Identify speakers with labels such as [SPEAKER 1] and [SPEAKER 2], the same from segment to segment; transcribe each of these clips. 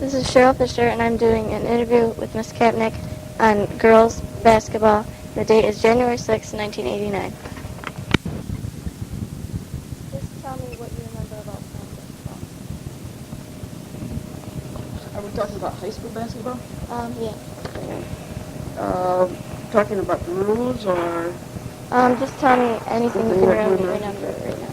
[SPEAKER 1] This is Cheryl Fisher, and I'm doing an interview with Miss Kapnick on girls basketball. The date is January 6, 1989. Just tell me what you remember about playing basketball.
[SPEAKER 2] Are we talking about high school basketball?
[SPEAKER 1] Yeah.
[SPEAKER 2] Talking about the rules or?
[SPEAKER 1] Just tell me anything you can remember right now.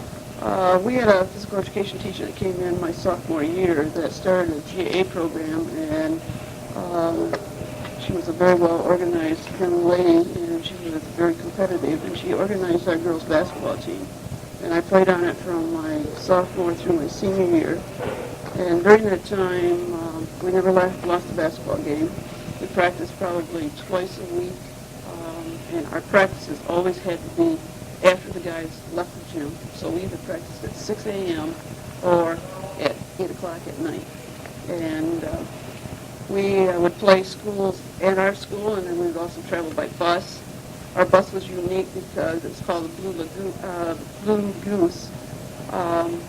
[SPEAKER 2] We had a physical education teacher that came in my sophomore year that started a GA program, and she was a very well organized young lady, and she was very competitive, and she organized our girls basketball team. And I played on it from my sophomore through my senior year. And during that time, we never lost a basketball game. We practiced probably twice a week, and our practices always had to be after the guys left the gym. So we either practiced at 6 a.m. or at 8 o'clock at night. And we would play schools at our school, and then we would also travel by bus. Our bus was unique because it's called the Blue Goose.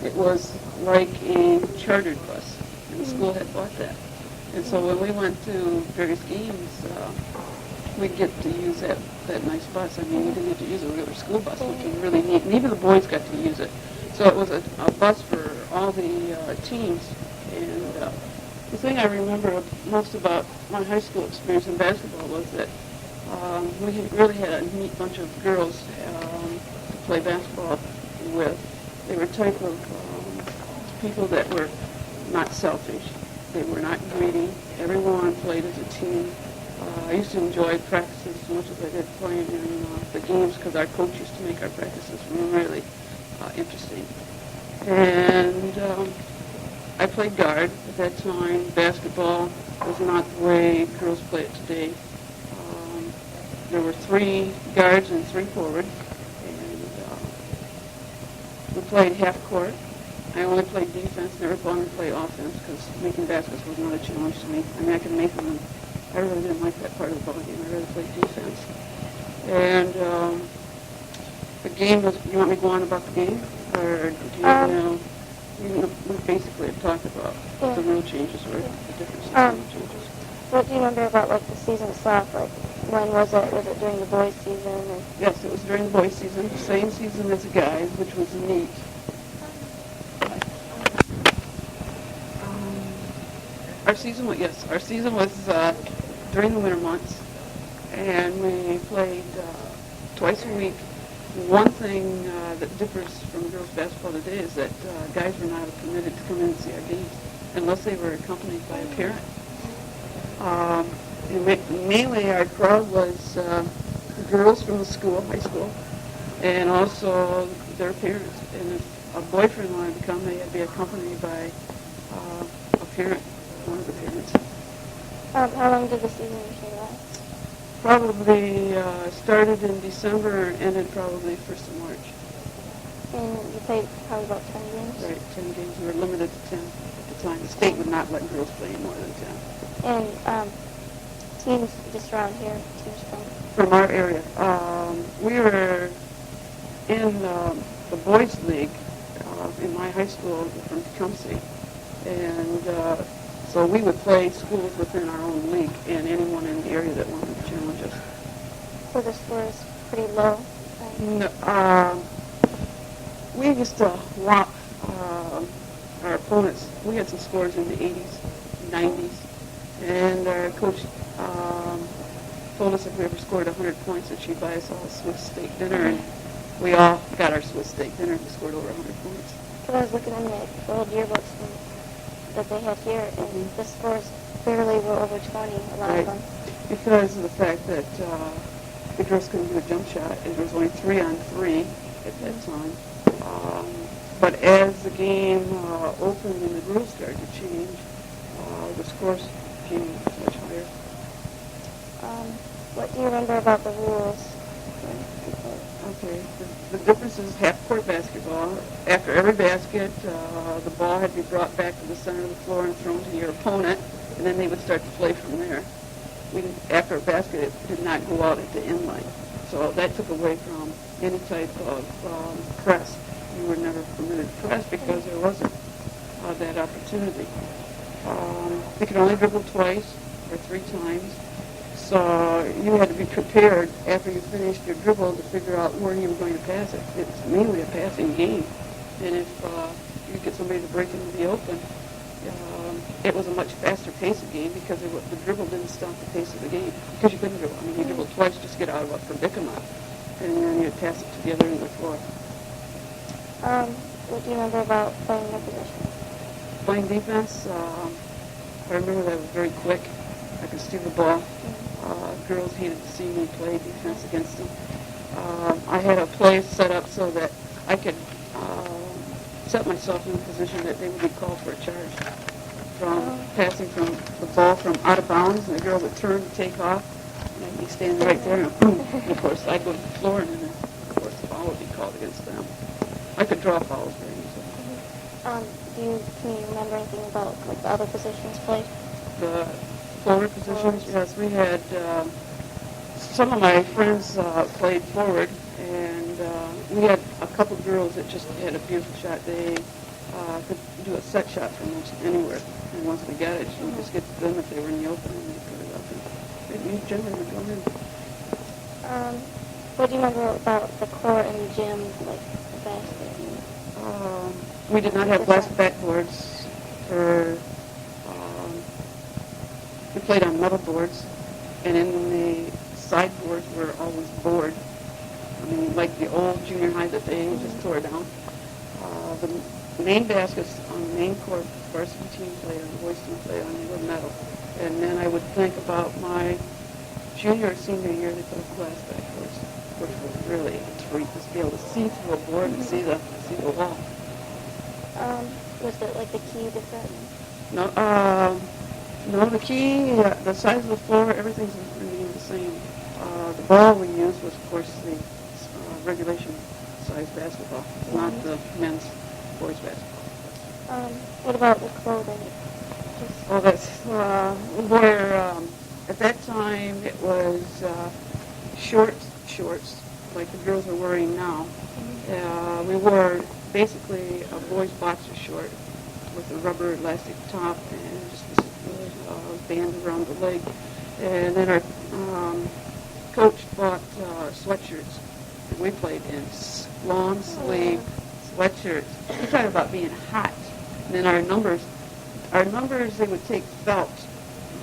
[SPEAKER 2] It was like a chartered bus, and the school had bought that. And so when we went to various games, we'd get to use that nice bus. I mean, we didn't get to use a regular school bus, which was really neat. And even the boys got to use it. So it was a bus for all the teams. And the thing I remember most about my high school experience in basketball was that we really had a neat bunch of girls to play basketball with. They were type of people that were not selfish. They were not greedy. Everyone played as a team. I used to enjoy practices as much as I did playing in the games because our coach used to make our practices really interesting. And I played guard at that time. Basketball was not the way girls play it today. There were 3 guards and 3 forwards, and we played half court. I only played defense, never wanted to play offense because making baskets was not a challenge to me. I mean, I could make them. I really didn't like that part of the ball game. I really played defense. And the game was, you want me to go on about the game? Or do you know, we basically have talked about the rule changes or the differences in the changes.
[SPEAKER 1] What do you remember about, like, the season itself? Like, when was it? Was it during the boys' season? Or?
[SPEAKER 2] Yes, it was during the boys' season, the same season as the guys, which was neat. Our season was during the winter months, and we played twice a week. One thing that differs from girls basketball today is that guys were not permitted to come in and see our games unless they were accompanied by a parent. Mainly our crowd was the girls from the school, high school, and also their parents. And if a boyfriend wanted to come, they had to be accompanied by a parent. One of the parents.
[SPEAKER 1] How long did the season usually last?
[SPEAKER 2] Probably started in December and ended probably 1st of March.
[SPEAKER 1] And you played probably about 10 games?
[SPEAKER 2] Right, 10 games. We were limited to 10 at the time. The state would not let girls play more than 10.
[SPEAKER 1] And teams just around here, teams
[SPEAKER 2] from our area. We were in the boys' league in my high school from Tecumseh. And so we would play schools within our own league and anyone in the area that wanted to challenge us.
[SPEAKER 1] So the score is pretty low? Right?
[SPEAKER 2] No, we used to whop our opponents. We had some scores in the 80s, 90s, and our coach told us if we ever scored 100 points that she'd buy us all a Swiss steak dinner, and we all got our Swiss steak dinner and we scored over 100 points.
[SPEAKER 1] So I was looking in the old yearbooks that they had here, and the scores clearly were over 20, a lot of them.
[SPEAKER 2] Because of the fact that the girls couldn't do a jump shot. It was only 3-on-3 at that time. But as the game opened and the rules started to change, the scores came much higher.
[SPEAKER 1] What do you remember about the rules?
[SPEAKER 2] Okay. The difference is half-court basketball. After every basket, the ball had to be brought back to the center of the floor and thrown to your opponent, and then they would start to play from there. After a basket, it did not go out at the end line. So that took away from any type of press. You were never permitted to press because there wasn't that opportunity. You could only dribble twice or 3 times. So you had to be prepared after you finished your dribble to figure out where you were going to pass it. It's mainly a passing game. And if you get somebody to break into the open, it was a much faster pace of game because the dribble didn't stop the pace of the game. Because you couldn't dribble. I mean, you dribbled twice just to get out of a predicament. And then you'd pass it to the other end of the floor.
[SPEAKER 1] What do you remember about playing your position?
[SPEAKER 2] Playing defense, I remember that I was very quick. I could steal the ball. Girls hated to see me play defense against them. I had a play set up so that I could set myself in a position that they would be called for a charge from passing from the ball from out of bounds, and the girl would turn to take off, and I'd be standing right there, and boom, and of course I'd go to the floor, and then of course the foul would be called against them. I could draw fouls very easily.
[SPEAKER 1] Can you remember anything about like the other positions played?
[SPEAKER 2] The forward positions, yes, we had some of my friends played forward, and we had a couple girls that just had a beautiful shot. They could do a set shot from most anywhere, and once we got it, you would just get to them if they were in the open, and they put it up, and you generally would go in.
[SPEAKER 1] What do you remember about the court and the gym, like the basket?
[SPEAKER 2] We did not have glass backboards. We played on metal boards, and in the sideboards were always board. I mean, like the old junior high that they just tore down. The main baskets on the main court, varsity team played on, the boys team played on, they were metal. And then I would think about my junior or senior year, they put up glass backboards, which was really a treat to be able to see through a board and see the wall.
[SPEAKER 1] Was it like the key different?
[SPEAKER 2] No, the key, the size of the floor, everything's remained the same. The ball we used was, of course, the regulation size basketball, not the men's boys basketball.
[SPEAKER 1] What about the clothing?
[SPEAKER 2] Well, we wore, at that time, it was shorts, like the girls are wearing now. We wore basically a boy's boxer short with a rubber elastic top and just this band around the leg. And then our coach bought sweatshirts, and we played in long sleeve sweatshirts. We're talking about being hot. And then our numbers, they would take felt,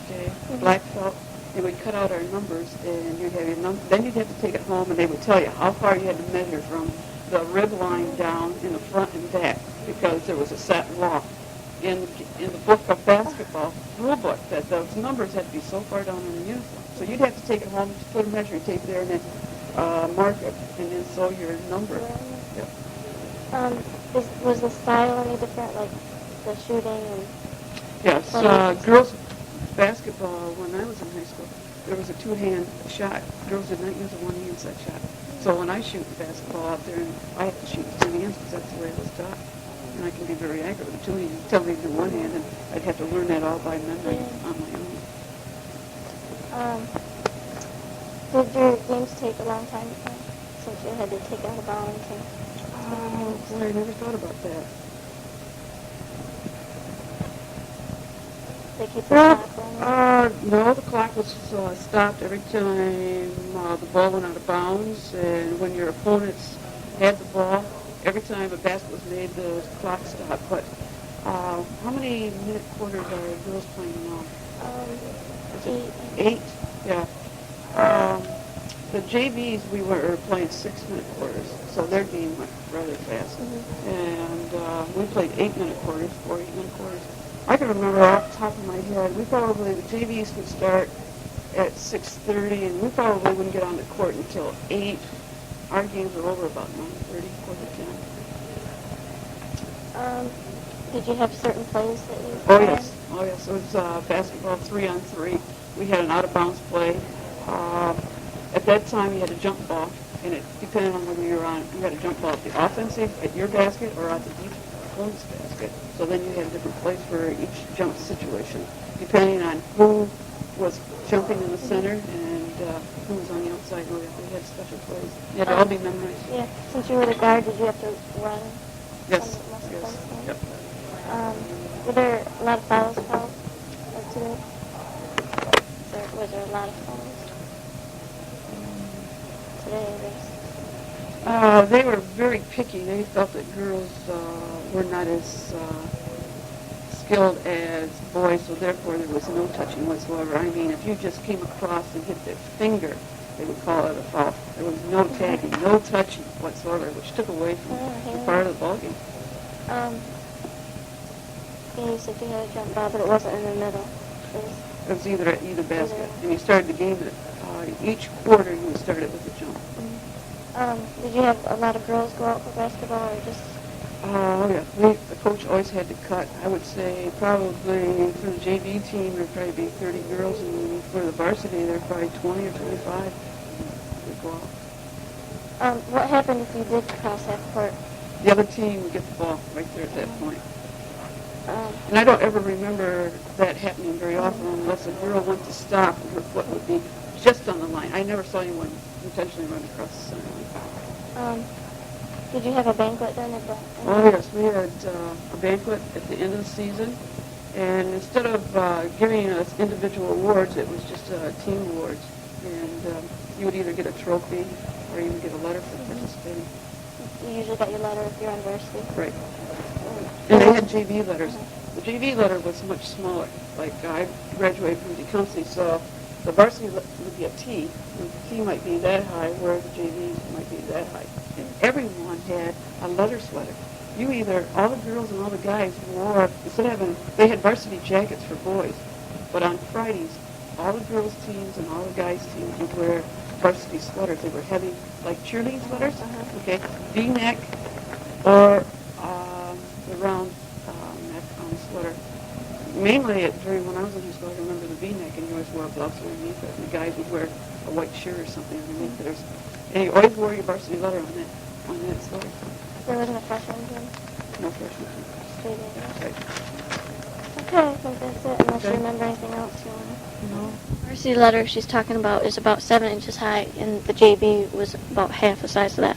[SPEAKER 2] okay, black felt. They would cut out our numbers, and you'd have your number. Then you'd have to take it home, and they would tell you how far you had to measure from the rib line down in the front and back, because there was a set law in the book of basketball rule book that those numbers had to be so far down in the uniform. So you'd have to take it home, put a measuring tape there, and then mark it, and then sew your number. Yep.
[SPEAKER 1] Was the style any different, like the shooting and?
[SPEAKER 2] Yes, girls basketball, when I was in high school, there was a two-hand shot. Girls did not use a one-hand set shot. So when I shoot basketball out there, I have to shoot with two hands because that's the way I was taught. And I can be very accurate with two hands. Tell me to do one hand, and I'd have to learn that all by memory on my own.
[SPEAKER 1] Did your games take a long time to play, since you had to take out a bounds?
[SPEAKER 2] Oh, boy, I never thought about that.
[SPEAKER 1] They keep the clock running?
[SPEAKER 2] No, the clock was stopped every time the ball went out of bounds, and when your opponents had the ball, every time a basket was made, the clock stopped. But how many minute quarters are girls playing now? 8. Yeah. The JVs, we were playing 6-minute quarters, so their game went rather fast. And we played 8-minute quarters, 4 8-minute quarters. I can remember off the top of my head, the JVs would start at 6:30, and we probably wouldn't get on the court until 8. Our games were over about 9:30, quarter to 10.
[SPEAKER 1] Did you have certain plays that you
[SPEAKER 2] Oh,
[SPEAKER 1] ran?
[SPEAKER 2] yes. Oh, yes. It was basketball 3-on-3. We had an out-of-bounds play. At that time, you had a jump ball, and it depended on whether you were on. You had a jump ball at the offensive, at your basket, or at the opponent's basket. So then you had different plays for each jump situation, depending on who was jumping in the center and who was on the outside. We had special plays. They had to all be memorized.
[SPEAKER 1] Yeah. Since you were the guard, did you have to run?
[SPEAKER 2] Yes.
[SPEAKER 1] Most
[SPEAKER 2] Yes.
[SPEAKER 1] plays?
[SPEAKER 2] Yep.
[SPEAKER 1] Were there a lot of fouls called?
[SPEAKER 2] They were very picky. They felt that girls were not as skilled as boys, so therefore there was no touching whatsoever. I mean, if you just came across and hit their finger, they would call it a foul. There was no tagging, no touching whatsoever, which took away from the part of the ball game.
[SPEAKER 1] You said you had a jump ball, but it wasn't in the middle.
[SPEAKER 2] It was either at either basket. And you started the game at each quarter you would start it with a jump.
[SPEAKER 1] Did you have a lot of girls go out for basketball, or just?
[SPEAKER 2] Oh, yeah. The coach always had to cut. I would say probably for the JV team, there'd probably be 30 girls, and for the varsity, there'd probably 20 or 25 would go out.
[SPEAKER 1] What happened if you did cross half court?
[SPEAKER 2] The other team would get the ball right there at that point. And I don't ever remember that happening very often unless a girl went to stop and her foot would be just on the line. I never saw anyone intentionally run across the center line.
[SPEAKER 1] Did you have a banquet then?
[SPEAKER 2] Oh, yes. We had a banquet at the end of the season. And instead of giving us individual awards, it was just team awards. And you would either get a trophy or you would get a letter for participating.
[SPEAKER 1] You usually got your letter if you're on varsity.
[SPEAKER 2] Right. And they had JV letters. The JV letter was much smaller. Like I graduated from Tecumseh, so the varsity would be a T, and the T might be that high, where the JV might be that high. And everyone had a letter sweater. You either, all the girls and all the guys wore, instead of having, they had varsity jackets for boys, but on Fridays, all the girls' teams and all the guys' teams would wear varsity sweaters. They were heavy, like cheerleading sweaters, okay, V-neck or the round neck on the sweater. Mainly during when I was in high school, I remember the V-neck, and you always wore gloves underneath it, and the guys would wear a white shirt or something underneath theirs. And you always wore your varsity letter on that sweater.
[SPEAKER 1] There wasn't a freshman team?
[SPEAKER 2] No freshman team.
[SPEAKER 1] Straight in.
[SPEAKER 2] Right.
[SPEAKER 1] Okay, I think that's it, unless you
[SPEAKER 2] Okay.
[SPEAKER 1] remember anything else you want to.
[SPEAKER 2] No.
[SPEAKER 1] Varsity letter she's talking about is about 7 inches high, and the JV was about half the size of that.